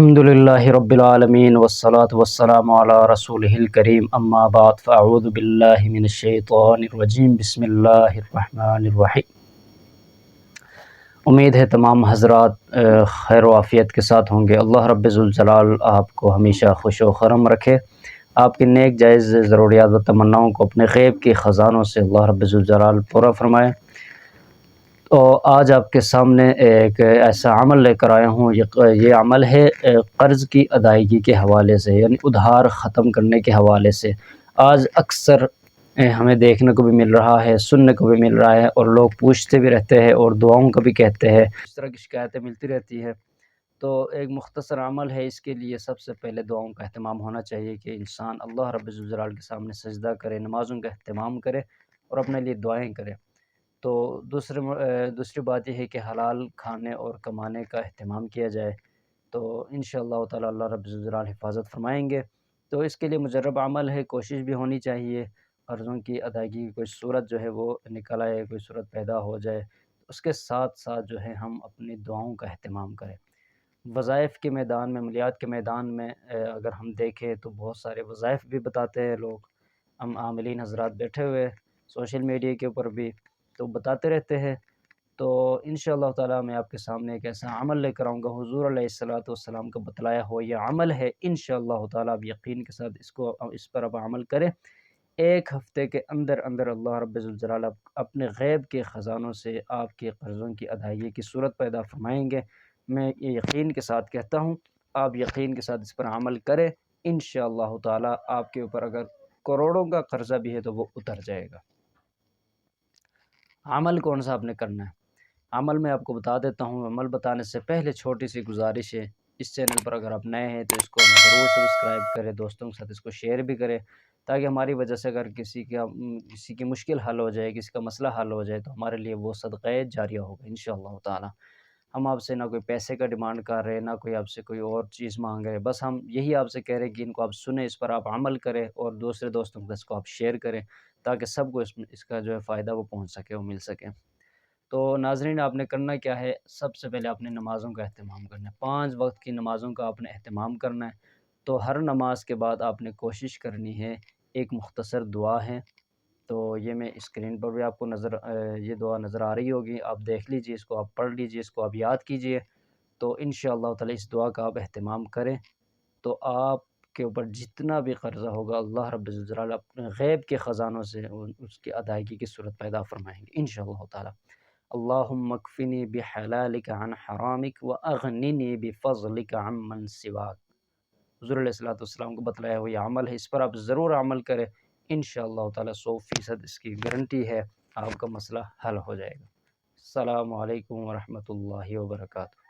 الحمد للہ رب العالمین والصلاة والسلام علی رسولہ الکریم اما بعد فاعوذ باللہ من الشیطان الرجیم بسم اللہ الرحمن الرحیم۔ امید ہے تمام حضرات خیر و عافیت کے ساتھ ہوں گے۔ اللہ رب ذوالجلال آپ کو ہمیشہ خوش و خرم رکھے، آپ کی نیک جائز ضروریات و تمناؤں کو اپنے غیب کے خزانوں سے اللہ رب ذوالجلال پورا فرمائے۔ تو آج آپ کے سامنے ایک ایسا عمل لے کر آیا ہوں، یہ عمل ہے قرض کی ادائیگی کے حوالے سے، یعنی ادھار ختم کرنے کے حوالے سے۔ آج اکثر ہمیں دیکھنے کو بھی مل رہا ہے، سننے کو بھی مل رہا ہے، اور لوگ پوچھتے بھی رہتے ہیں اور دعاؤں کا بھی کہتے ہیں، اس طرح کی شکایتیں ملتی رہتی ہے۔ تو ایک مختصر عمل ہے، اس کے لیے سب سے پہلے دعاؤں کا اہتمام ہونا چاہیے کہ انسان اللہ رب الجلال کے سامنے سجدہ کرے، نمازوں کا اہتمام کرے اور اپنے لیے دعائیں کرے۔ تو دوسری بات یہ ہے کہ حلال کھانے اور کمانے کا اہتمام کیا جائے، تو انشاءاللہ تعالی اللہ رب الجلال حفاظت فرمائیں گے۔ تو اس کے لیے مجرب عمل ہے، کوشش بھی ہونی چاہیے، قرضوں کی ادائیگی کی کوئی صورت جو ہے وہ نکل آئے، کوئی صورت پیدا ہو جائے، اس کے ساتھ ساتھ جو ہے ہم اپنی دعاؤں کا اہتمام کریں۔ وظائف کے میدان میں، عملیات کے میدان میں اگر ہم دیکھیں تو بہت سارے وظائف بھی بتاتے ہیں لوگ، ہم عاملین حضرات بیٹھے ہوئے سوشل میڈیا کے اوپر بھی تو بتاتے رہتے ہیں۔ تو انشاءاللہ تعالی میں آپ کے سامنے ایک ایسا عمل لے کر آؤں گا، حضور علیہ الصلوۃ والسلام کا بتلایا ہوا یہ عمل ہے، انشاءاللہ تعالی آپ یقین کے ساتھ اس پر آپ عمل کریں۔ ایک ہفتے کے اندر اندر اللہ رب الجلال اپنے غیب کے خزانوں سے آپ کے قرضوں کی ادائیگی کی صورت پیدا فرمائیں گے۔ میں یہ یقین کے ساتھ کہتا ہوں، آپ یقین کے ساتھ اس پر عمل کریں، انشاءاللہ تعالی آپ کے اوپر اگر کروڑوں کا قرضہ بھی ہے تو وہ اتر جائے گا۔ عمل کون سا آپ نے کرنا ہے؟ عمل میں آپ کو بتا دیتا ہوں۔ عمل بتانے سے پہلے چھوٹی سی گزارش ہے، اس چینل پر اگر آپ نئے ہیں تو اس کو ضرور سبسکرائب کریں، دوستوں کے ساتھ اس کو شیئر بھی کریں، تاکہ ہماری وجہ سے اگر کسی کی مشکل حل ہو جائے، کسی کا مسئلہ حل ہو جائے تو ہمارے لیے وہ صدقہ جاریہ ہوگا انشاءاللہ تعالی۔ ہم آپ سے نہ کوئی پیسے کا ڈیمانڈ کر رہے، نہ کوئی آپ سے کوئی اور چیز مانگ رہے، بس ہم یہی آپ سے کہہ رہے ہیں کہ ان کو آپ سنیں، اس پر آپ عمل کریں اور دوسرے دوستوں کو اس کو آپ شیئر کریں، تاکہ سب کو اس کا جو ہے فائدہ وہ پہنچ سکے، وہ مل سکے۔ تو ناظرین، آپ نے کرنا کیا ہے؟ سب سے پہلے آپ نے نمازوں کا اہتمام کرنا ہے، 5 وقت کی نمازوں کا آپ نے اہتمام کرنا ہے۔ تو ہر نماز کے بعد آپ نے کوشش کرنی ہے، ایک مختصر دعا ہے، تو یہ میں اسکرین پر بھی آپ کو یہ دعا نظر آ رہی ہوگی، آپ دیکھ لیجئے، اس کو آپ پڑھ لیجئے، اس کو آپ یاد کیجئے۔ تو انشاءاللہ تعالی اس دعا کا آپ اہتمام کریں تو آپ کے اوپر جتنا بھی قرضہ ہوگا اللہ رب الجلال اپنے غیب کے خزانوں سے اس کی ادائیگی کی صورت پیدا فرمائیں گے انشاءاللہ تعالی۔ اللہم اکفنی بحلالک عن حرامک واغننی بفضلک عمن سواک۔ حضور علیہ السلام کو بتلایا ہوا یہ عمل ہے، اس پر آپ ضرور عمل کریں، انشاءاللہ تعالی 100% اس کی گارنٹی ہے، آپ کا مسئلہ حل ہو جائے گا۔ السلام علیکم ورحمۃ اللہ وبرکاتہ۔